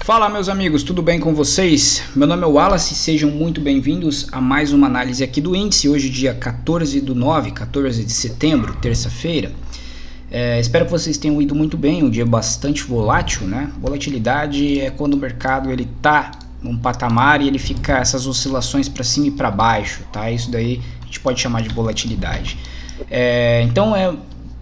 Fala meus amigos, tudo bem com vocês? Meu nome é Wallace, sejam muito bem-vindos a mais uma análise aqui do índice, hoje dia 14 de setembro, terça-feira. Espero que vocês tenham ido muito bem, um dia bastante volátil, né? Volatilidade é quando o mercado ele tá num patamar e ele fica essas oscilações para cima e para baixo, tá? Isso daí a gente pode chamar de volatilidade. Então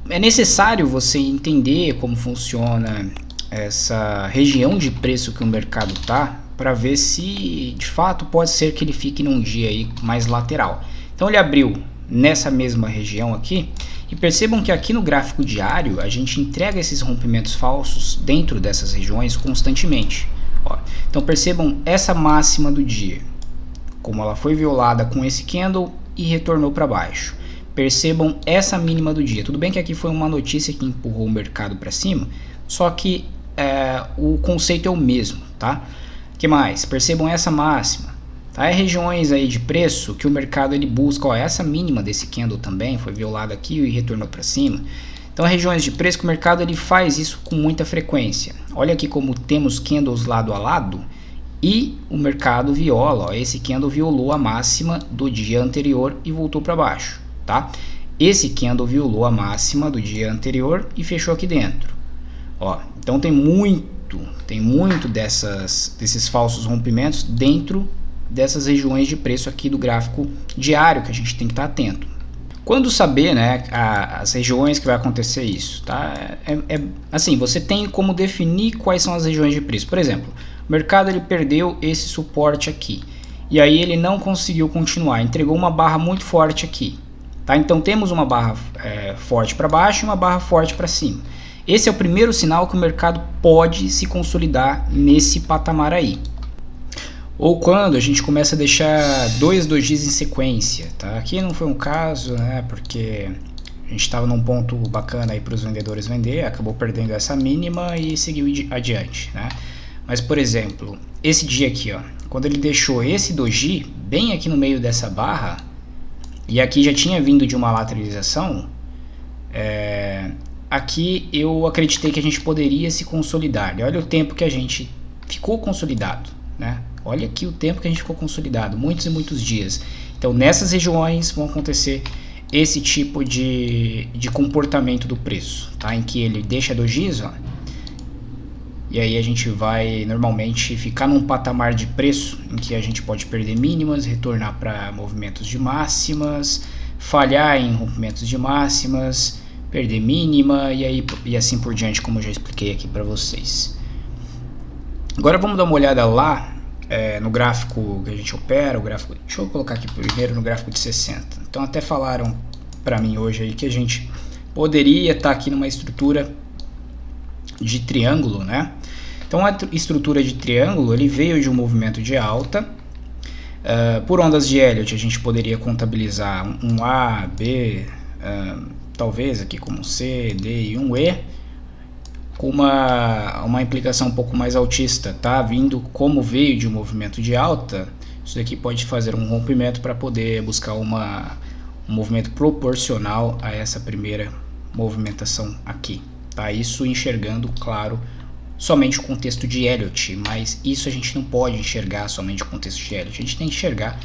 é necessário você entender como funciona essa região de preço que o mercado tá, para ver se de fato pode ser que ele fique num dia aí mais lateral. Então ele abriu nessa mesma região aqui, e percebam que aqui no gráfico diário a gente entrega esses rompimentos falsos dentro dessas regiões constantemente. Ó, então percebam essa máxima do dia, como ela foi violada com esse candle e retornou para baixo. Percebam essa mínima do dia. Tudo bem que aqui foi uma notícia que empurrou o mercado para cima, só que o conceito é o mesmo, tá? Que mais? Percebam essa máxima, tá? Regiões aí de preço que o mercado ele busca, ó, essa mínima desse candle também foi violada aqui e retornou para cima. Então regiões de preço que o mercado ele faz isso com muita frequência. Olha aqui como temos candles lado a lado e o mercado viola, ó, esse candle violou a máxima do dia anterior e voltou para baixo, tá? Esse candle violou a máxima do dia anterior e fechou aqui dentro. Ó, então tem muito desses falsos rompimentos dentro dessas regiões de preço aqui do gráfico diário que a gente tem que estar atento. Quando saber, né, as regiões que vai acontecer isso, tá? Assim, você tem como definir quais são as regiões de preço. Por exemplo, o mercado ele perdeu esse suporte aqui e aí ele não conseguiu continuar, entregou uma barra muito forte aqui, tá? Então temos uma barra forte para baixo e uma barra forte para cima. Esse é o primeiro sinal que o mercado pode se consolidar nesse patamar aí. Ou quando a gente começa a deixar dois dojis em sequência, tá? Aqui não foi um caso, né? Porque a gente estava num ponto bacana aí para os vendedores vender, acabou perdendo essa mínima e seguiu adiante, né? Mas, por exemplo, esse dia aqui, ó, quando ele deixou esse doji bem aqui no meio dessa barra, e aqui já tinha vindo de uma lateralização, aqui eu acreditei que a gente poderia se consolidar. E olha o tempo que a gente ficou consolidado, né? Olha aqui o tempo que a gente ficou consolidado, muitos e muitos dias. Então nessas regiões vão acontecer esse tipo de comportamento do preço, tá? Em que ele deixa dojis, ó, e aí a gente vai normalmente ficar num patamar de preço em que a gente pode perder mínimas, retornar para movimentos de máximas, falhar em rompimentos de máximas, perder mínima e assim por diante, como eu já expliquei aqui para vocês. Agora vamos dar uma olhada lá no gráfico que a gente opera, deixa eu colocar aqui primeiro no gráfico de 60. Então até falaram para mim hoje aí que a gente poderia estar aqui numa estrutura de triângulo, né? Então a estrutura de triângulo ele veio de um movimento de alta. Por ondas de Elliott a gente poderia contabilizar um A, B, talvez aqui como C, D e um E, com uma implicação um pouco mais altista, tá? Vindo como veio de um movimento de alta, isso daqui pode fazer um rompimento para poder buscar um movimento proporcional a essa primeira movimentação aqui, tá? Isso enxergando, claro, somente o contexto de Elliott, mas isso a gente não pode enxergar somente o contexto de Elliott, a gente tem que enxergar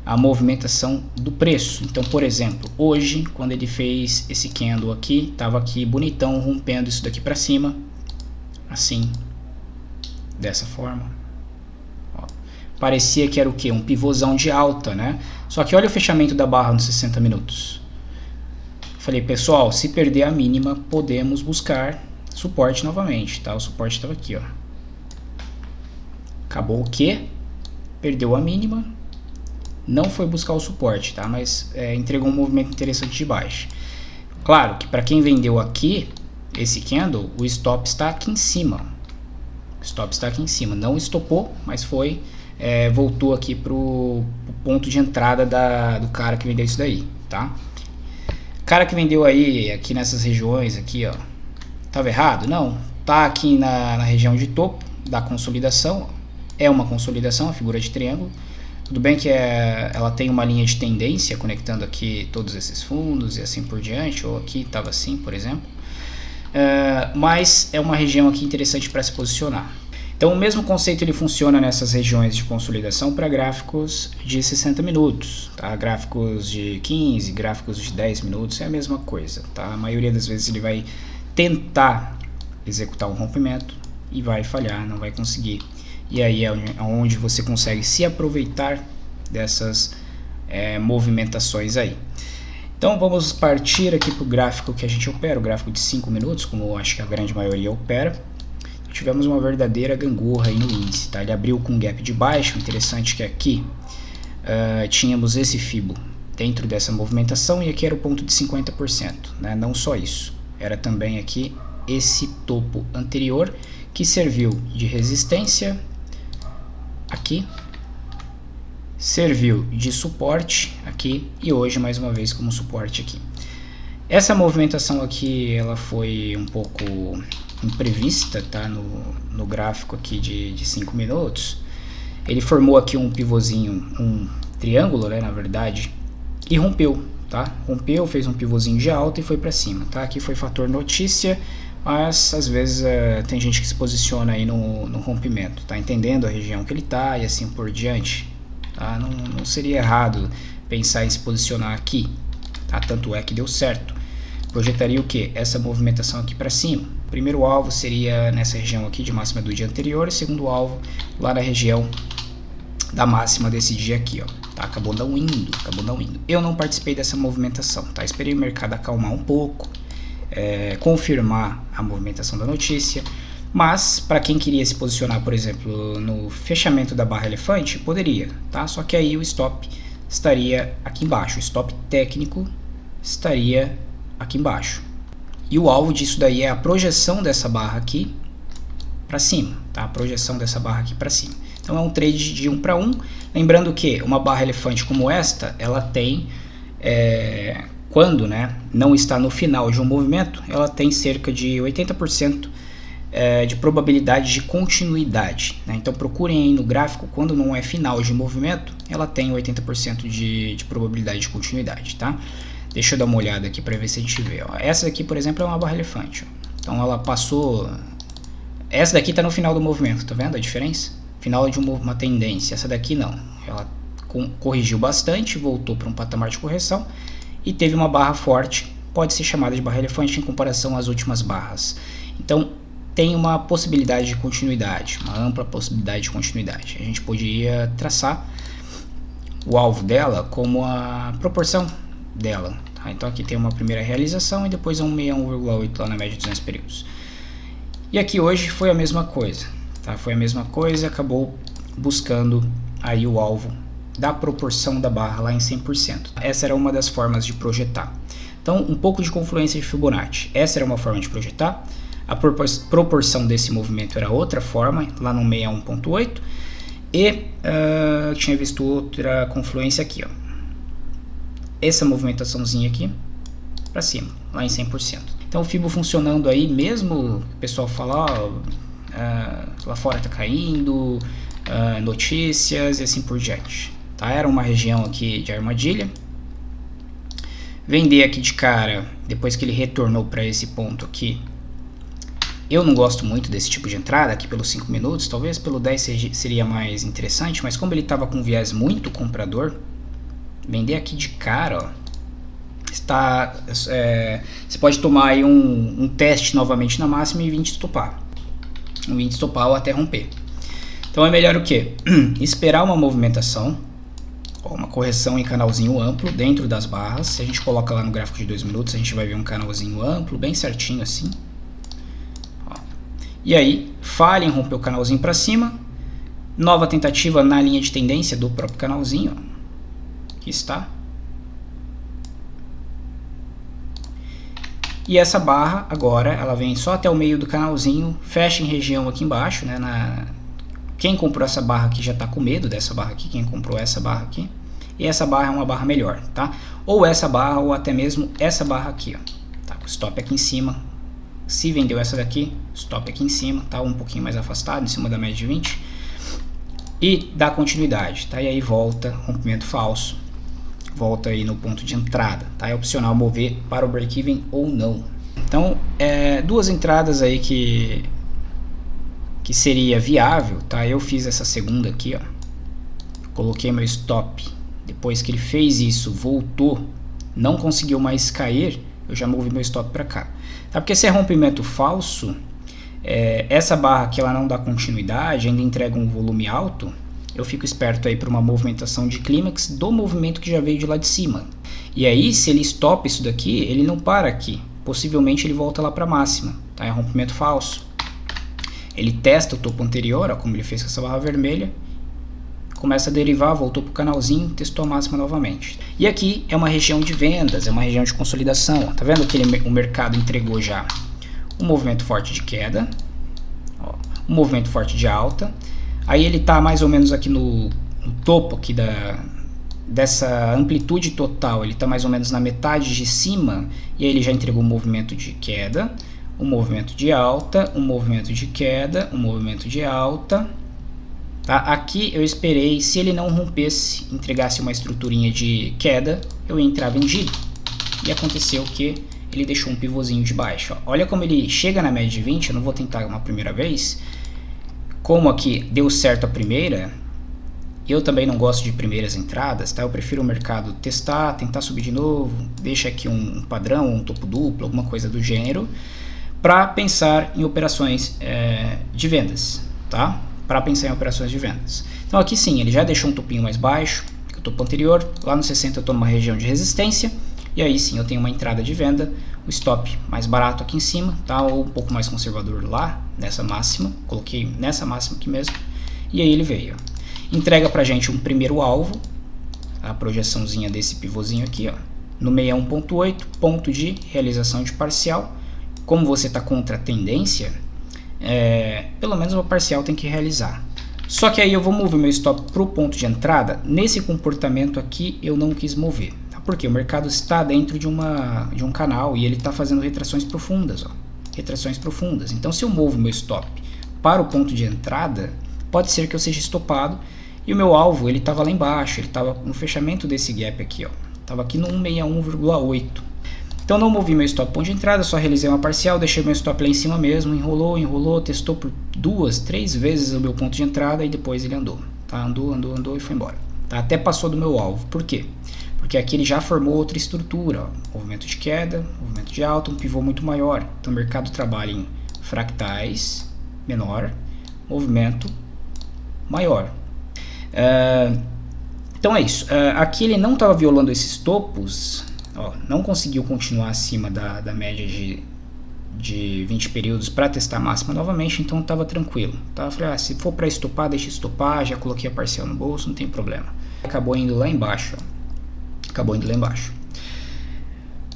a movimentação do preço. Então, por exemplo, hoje, quando ele fez esse candle aqui, estava aqui bonitão, rompendo isso daqui para cima, assim, dessa forma. Ó, parecia que era o que? Um pivôzão de alta, né? Só que olha o fechamento da barra nos 60 minutos. Falei, pessoal, se perder a mínima, podemos buscar suporte novamente, tá? O suporte estava aqui, ó. Acabou o que? Perdeu a mínima. Não foi buscar o suporte, tá? Mas entregou um movimento interessante de baixa. Claro que para quem vendeu aqui, esse candle, o stop está aqui em cima. O stop está aqui em cima. Não estopou, mas voltou aqui pro ponto de entrada do cara que vendeu isso daí, tá? O cara que vendeu aí, aqui nessas regiões aqui, ó, tava errado? Não. Tá aqui na região de topo da consolidação. É uma consolidação, a figura de triângulo. Tudo bem que ela tem uma linha de tendência conectando aqui todos esses fundos e assim por diante, ou aqui estava assim, por exemplo. Mas é uma região aqui interessante para se posicionar. Então o mesmo conceito ele funciona nessas regiões de consolidação para gráficos de 60 minutos, tá? Gráficos de 15, gráficos de 10 minutos, é a mesma coisa, tá? A maioria das vezes ele vai tentar executar um rompimento e vai falhar, não vai conseguir. E aí é onde você consegue se aproveitar dessas movimentações aí. Então vamos partir aqui para o gráfico que a gente opera, o gráfico de 5 minutos, como eu acho que a grande maioria opera. Tivemos uma verdadeira gangorra aí no índice, tá? Ele abriu com um gap de baixa, interessante que aqui tínhamos esse Fibo dentro dessa movimentação e aqui era o ponto de 50%, né? Não só isso, era também aqui esse topo anterior que serviu de resistência aqui, serviu de suporte aqui e hoje mais uma vez como suporte aqui. Essa movimentação aqui ela foi um pouco imprevista, tá? No gráfico aqui de 5 minutos. Ele formou aqui um pivôzinho, um triângulo, né, na verdade, e rompeu, tá? Rompeu, fez um pivôzinho de alta e foi para cima, tá? Aqui foi fator notícia, mas às vezes tem gente que se posiciona aí no rompimento, tá entendendo a região que ele tá e assim por diante, tá? Não seria errado pensar em se posicionar aqui, tá? Tanto é que deu certo. Projetaria o que? Essa movimentação aqui para cima. O primeiro alvo seria nessa região aqui de máxima do dia anterior, e segundo alvo lá na região da máxima desse dia aqui, ó. Tá? Acabou não indo. Eu não participei dessa movimentação, tá? Esperei o mercado acalmar um pouco, confirmar a movimentação da notícia, mas para quem queria se posicionar, por exemplo, no fechamento da barra elefante, poderia, tá? Só que aí o stop estaria aqui embaixo, o stop técnico estaria aqui embaixo. E o alvo disso daí é a projeção dessa barra aqui para cima, tá? A projeção dessa barra aqui para cima. Então é um trade de 1 para 1. Lembrando que uma barra elefante como esta, ela tem, quando, né, não está no final de um movimento, ela tem cerca de 80% de probabilidade de continuidade, né? Então procurem aí no gráfico, quando não é final de movimento, ela tem 80% de probabilidade de continuidade, tá? Deixa eu dar uma olhada aqui para ver se a gente vê. Ó. Essa daqui, por exemplo, é uma barra elefante. Ó. Então ela passou... Essa daqui está no final do movimento, tá vendo a diferença? Final de uma tendência. Essa daqui não. Ela corrigiu bastante, voltou para um patamar de correção e teve uma barra forte. Pode ser chamada de barra elefante em comparação às últimas barras. Então tem uma possibilidade de continuidade, uma ampla possibilidade de continuidade. A gente poderia traçar o alvo dela como a proporção dela, tá? Então aqui tem uma primeira realização e depois um 61,8 lá na média de 200 períodos. E aqui hoje foi a mesma coisa, tá? Foi a mesma coisa, acabou buscando aí o alvo da proporção da barra lá em 100%. Essa era uma das formas de projetar. Então um pouco de confluência de Fibonacci. Essa era uma forma de projetar. A proporção desse movimento era outra forma, lá no 61,8. E tinha visto outra confluência aqui, ó. Essa movimentaçãozinha aqui para cima, lá em 100%. Então o Fibo funcionando aí, mesmo o pessoal falar, lá fora tá caindo, notícias e assim por diante. Tá? Era uma região aqui de armadilha. Vender aqui de cara, depois que ele retornou para esse ponto aqui. Eu não gosto muito desse tipo de entrada aqui pelos 5 minutos, talvez pelo 10 seria mais interessante, mas como ele estava com viés muito comprador, vender aqui de cara, ó, você pode tomar aí um teste novamente na máxima e vir estopar. Vir estopar ou até romper. Então é melhor o que? Esperar uma movimentação, ó, uma correção em canalzinho amplo dentro das barras. Se a gente coloca lá no gráfico de 2 minutos, a gente vai ver um canalzinho amplo, bem certinho assim. Ó. E aí, falha em romper o canalzinho para cima. Nova tentativa na linha de tendência do próprio canalzinho, ó. Aqui está. E essa barra agora ela vem só até o meio do canalzinho, fecha em região aqui embaixo, né? Quem comprou essa barra aqui já está com medo dessa barra aqui, quem comprou essa barra aqui. E essa barra é uma barra melhor, tá? Ou essa barra ou até mesmo essa barra aqui, ó. Tá? O stop aqui em cima. Se vendeu essa daqui, stop aqui em cima, tá? Um pouquinho mais afastado, em cima da média de 20. E dá continuidade, tá? E aí volta, rompimento falso. Volta aí no ponto de entrada, tá? É opcional mover para o break-even ou não. Então, duas entradas aí que que seria viável, tá? Eu fiz essa segunda aqui, ó. Coloquei meu stop. Depois que ele fez isso, voltou, não conseguiu mais cair, eu já movi meu stop para cá. Tá? Porque se é rompimento falso, essa barra aqui ela não dá continuidade, ainda entrega um volume alto, eu fico esperto aí para uma movimentação de clímax do movimento que já veio de lá de cima. E aí, se ele stopa isso daqui, ele não para aqui. Possivelmente ele volta lá para a máxima. Tá? É rompimento falso. Ele testa o topo anterior, ó, como ele fez com essa barra vermelha. Começa a derivar, voltou para o canalzinho, testou a máxima novamente. E aqui é uma região de vendas, é uma região de consolidação. Tá vendo que o mercado entregou já um movimento forte de queda, ó, um movimento forte de alta. Aí ele está mais ou menos aqui no topo aqui dessa amplitude total, ele está mais ou menos na metade de cima, e aí ele já entregou um movimento de queda, um movimento de alta, um movimento de queda, um movimento de alta. Tá? Aqui eu esperei, se ele não rompesse, entregasse uma estruturinha de queda, eu ia entrar vendido. E aconteceu que ele deixou um pivôzinho de baixo. Ó. Olha como ele chega na média de 20, eu não vou tentar uma primeira vez. Como aqui deu certo a primeira, eu também não gosto de primeiras entradas, tá? Eu prefiro o mercado testar, tentar subir de novo, deixa aqui um padrão, um topo duplo, alguma coisa do gênero, para pensar em operações de vendas, tá? Para pensar em operações de vendas. Então aqui sim, ele já deixou um topinho mais baixo que o topo anterior, lá no 60 eu estou numa região de resistência, e aí sim eu tenho uma entrada de venda, o stop mais barato aqui em cima, tá? Ou um pouco mais conservador lá, nessa máxima, coloquei nessa máxima aqui mesmo, e aí ele veio. Entrega pra gente um primeiro alvo, a projeçãozinha desse pivôzinho aqui, ó, no 61.8, ponto de realização de parcial. Como você está contra a tendência, pelo menos uma parcial tem que realizar. Só que aí eu vou mover meu stop para o ponto de entrada. Nesse comportamento aqui eu não quis mover, tá? Porque o mercado está dentro de um canal e ele está fazendo retrações profundas, ó, retrações profundas. Então se eu movo meu stop para o ponto de entrada, pode ser que eu seja estopado e o meu alvo ele estava lá embaixo, ele estava no fechamento desse gap aqui, ó, estava aqui no 161,8. Então não movi meu stop ponto de entrada, só realizei uma parcial, deixei meu stop lá em cima mesmo, enrolou, testou por 2, 3 vezes o meu ponto de entrada e depois ele andou, tá? Andou e foi embora, tá? Até passou do meu alvo. Por quê? Porque aqui ele já formou outra estrutura, ó, movimento de queda, movimento de alta, um pivô muito maior. Então o mercado trabalha em fractais menor, movimento maior. Então é isso. Aqui ele não estava violando esses topos. Ó, não conseguiu continuar acima da média de 20 períodos para testar a máxima novamente, então estava tranquilo. Tá? Eu falei, se for para estopar, deixa estopar, já coloquei a parcial no bolso, não tem problema. Acabou indo lá embaixo. Ó. Acabou indo lá embaixo.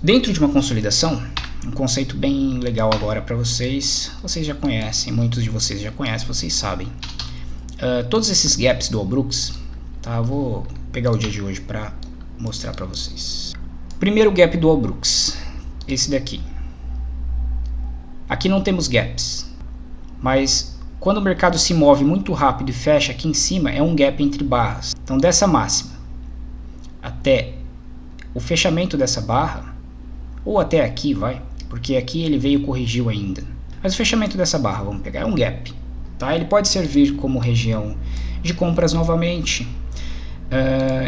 Dentro de uma consolidação, um conceito bem legal agora para vocês já conhecem, muitos de vocês já conhecem, vocês sabem. Todos esses gaps do Allbrooks, tá? Eu vou pegar o dia de hoje para mostrar para vocês. Primeiro gap do Allbrooks, esse daqui. Aqui não temos gaps, mas quando o mercado se move muito rápido e fecha aqui em cima, é um gap entre barras. Então dessa máxima até o fechamento dessa barra, ou até aqui vai, porque aqui ele veio e corrigiu ainda. Mas o fechamento dessa barra, vamos pegar, é um gap. Tá? Ele pode servir como região de compras novamente,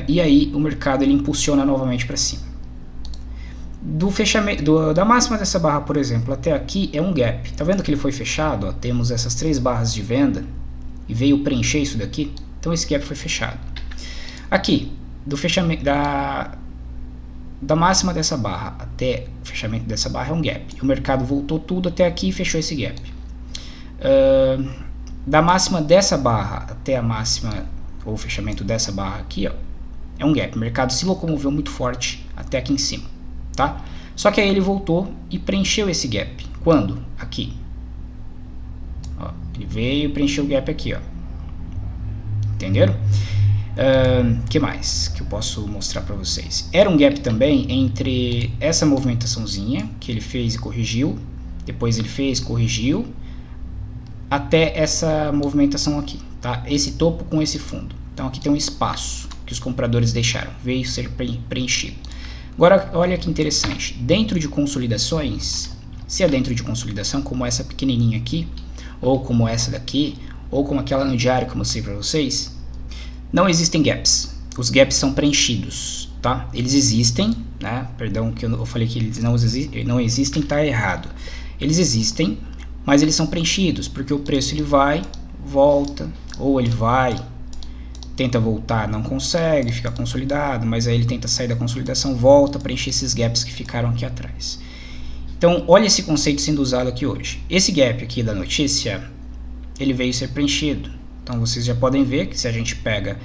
e aí o mercado ele impulsiona novamente para cima. Do fechamento da máxima dessa barra, por exemplo, até aqui é um gap. Tá vendo que ele foi fechado? Ó, temos essas 3 barras de venda e veio preencher isso daqui. Então esse gap foi fechado. Aqui, do fechamento da máxima dessa barra até o fechamento dessa barra é um gap. E o mercado voltou tudo até aqui e fechou esse gap. Da máxima dessa barra até a máxima ou o fechamento dessa barra aqui, ó, é um gap. O mercado se locomoveu muito forte até aqui em cima. Tá? Só que aí ele voltou e preencheu esse gap. Quando? Aqui. Ó, ele veio e preencheu o gap aqui. Ó. Entenderam? Que mais que eu posso mostrar para vocês? Era um gap também entre essa movimentaçãozinha que ele fez e corrigiu. Depois ele fez, corrigiu. Até essa movimentação aqui. Tá? Esse topo com esse fundo. Então aqui tem um espaço que os compradores deixaram. Veio ser preenchido. Agora, olha que interessante, dentro de consolidações, se é dentro de consolidação, como essa pequenininha aqui, ou como essa daqui, ou como aquela no diário que eu mostrei para vocês, não existem gaps. Os gaps são preenchidos, tá? Eles existem, né? Perdão que eu falei que eles não existem, tá errado. Eles existem, mas eles são preenchidos, porque o preço ele vai, volta, ou ele vai, tenta voltar, não consegue, fica consolidado, mas aí ele tenta sair da consolidação, volta, preencher esses gaps que ficaram aqui atrás. Então, olha esse conceito sendo usado aqui hoje. Esse gap aqui da notícia, ele veio ser preenchido. Então, vocês já podem ver que se a gente pega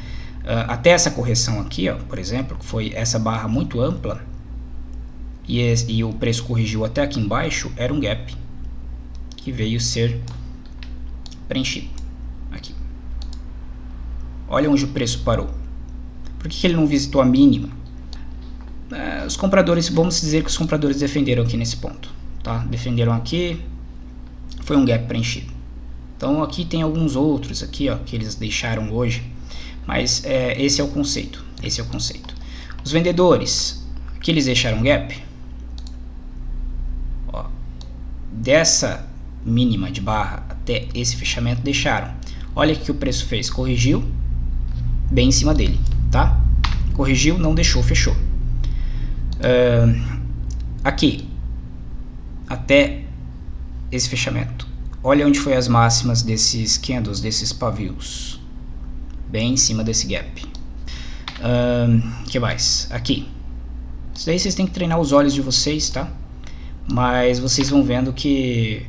até essa correção aqui, ó, por exemplo, que foi essa barra muito ampla, e o preço corrigiu até aqui embaixo, era um gap que veio ser preenchido. Aqui. Olha onde o preço parou. Por que ele não visitou a mínima? Os compradores, vamos dizer que os compradores defenderam aqui nesse ponto, tá? Defenderam aqui, foi um gap preenchido. Então aqui tem alguns outros aqui, ó, que eles deixaram hoje, mas esse é o conceito, Os vendedores, aqui eles deixaram gap, ó, dessa mínima de barra até esse fechamento deixaram. Olha o que o preço fez, corrigiu bem em cima dele, tá? Corrigiu, não deixou, fechou. Aqui até esse fechamento, olha onde foi as máximas desses candles, desses pavios, bem em cima desse gap. Que mais? Aqui, isso daí vocês têm que treinar os olhos de vocês, tá? Mas vocês vão vendo que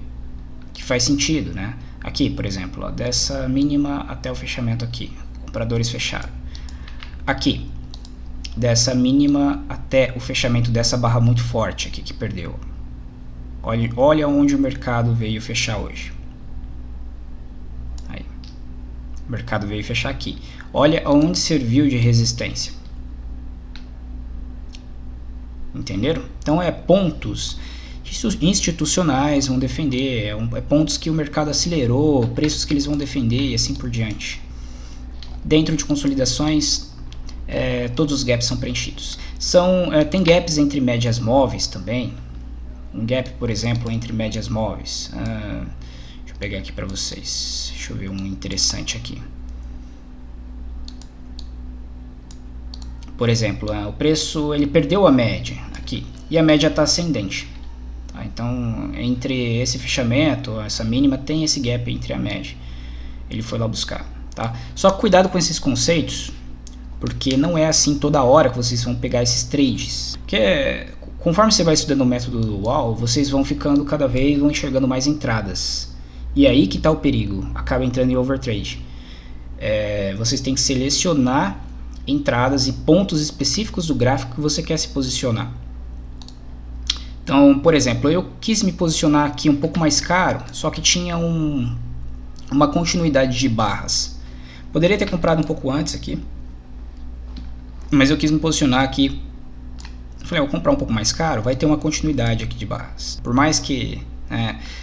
faz sentido, né? Aqui, por exemplo, ó, dessa mínima até o fechamento aqui, compradores fecharam. Aqui, dessa mínima até o fechamento dessa barra muito forte aqui que perdeu. Olha onde o mercado veio fechar hoje. Aí. O mercado veio fechar aqui. Olha onde serviu de resistência. Entenderam? Então pontos institucionais vão defender, pontos que o mercado acelerou, preços que eles vão defender e assim por diante. Dentro de consolidações, todos os gaps são preenchidos. Tem gaps entre médias móveis também. Um gap, por exemplo, entre médias móveis. Deixa eu pegar aqui para vocês. Deixa eu ver um interessante aqui. Por exemplo, o preço ele perdeu a média aqui e a média está ascendente. Tá? Então, entre esse fechamento, essa mínima, tem esse gap entre a média. Ele foi lá buscar. Tá? Só cuidado com esses conceitos, porque não é assim toda hora que vocês vão pegar esses trades. Porque conforme você vai estudando o método do Wall, vocês vão ficando cada vez, vão enxergando mais entradas. E aí que está o perigo, acaba entrando em overtrade. Vocês têm que selecionar entradas e pontos específicos do gráfico que você quer se posicionar. Então, por exemplo, eu quis me posicionar aqui um pouco mais caro, só que tinha uma continuidade de barras. Poderia ter comprado um pouco antes aqui, mas eu quis me posicionar aqui. Falei, eu vou comprar um pouco mais caro, vai ter uma continuidade aqui de barras. Por mais que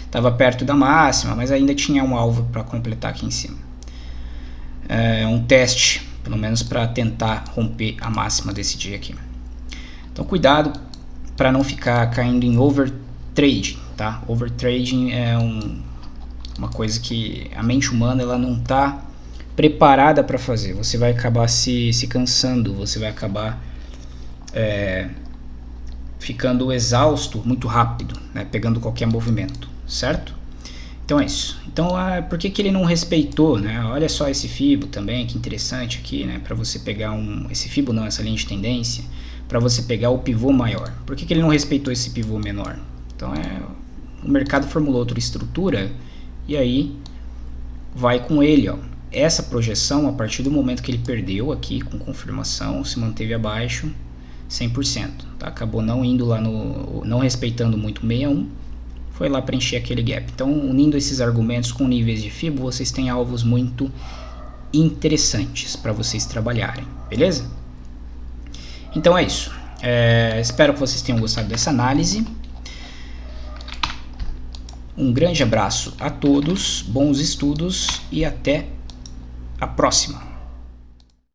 estava perto da máxima, mas ainda tinha um alvo para completar aqui em cima. Um teste, pelo menos para tentar romper a máxima desse dia aqui. Então cuidado para não ficar caindo em overtrading, tá? Overtrading é uma coisa que a mente humana ela não está preparada para fazer. Você vai acabar se cansando, você vai acabar ficando exausto muito rápido, né? Pegando qualquer movimento, certo? Então é isso. Então, por que ele não respeitou, né? Olha só esse Fibo também, que interessante aqui, né? Para você pegar esse Fibo não, essa linha de tendência, para você pegar o pivô maior. Por que ele não respeitou esse pivô menor? Então, o mercado formulou outra estrutura e aí vai com ele, ó. Essa projeção, a partir do momento que ele perdeu aqui com confirmação, se manteve abaixo 100%. Tá? Acabou não indo lá não respeitando muito 61, foi lá preencher aquele gap. Então, unindo esses argumentos com níveis de Fibo, vocês têm alvos muito interessantes para vocês trabalharem, beleza? Então é isso. Espero que vocês tenham gostado dessa análise. Um grande abraço a todos, bons estudos e até a próxima.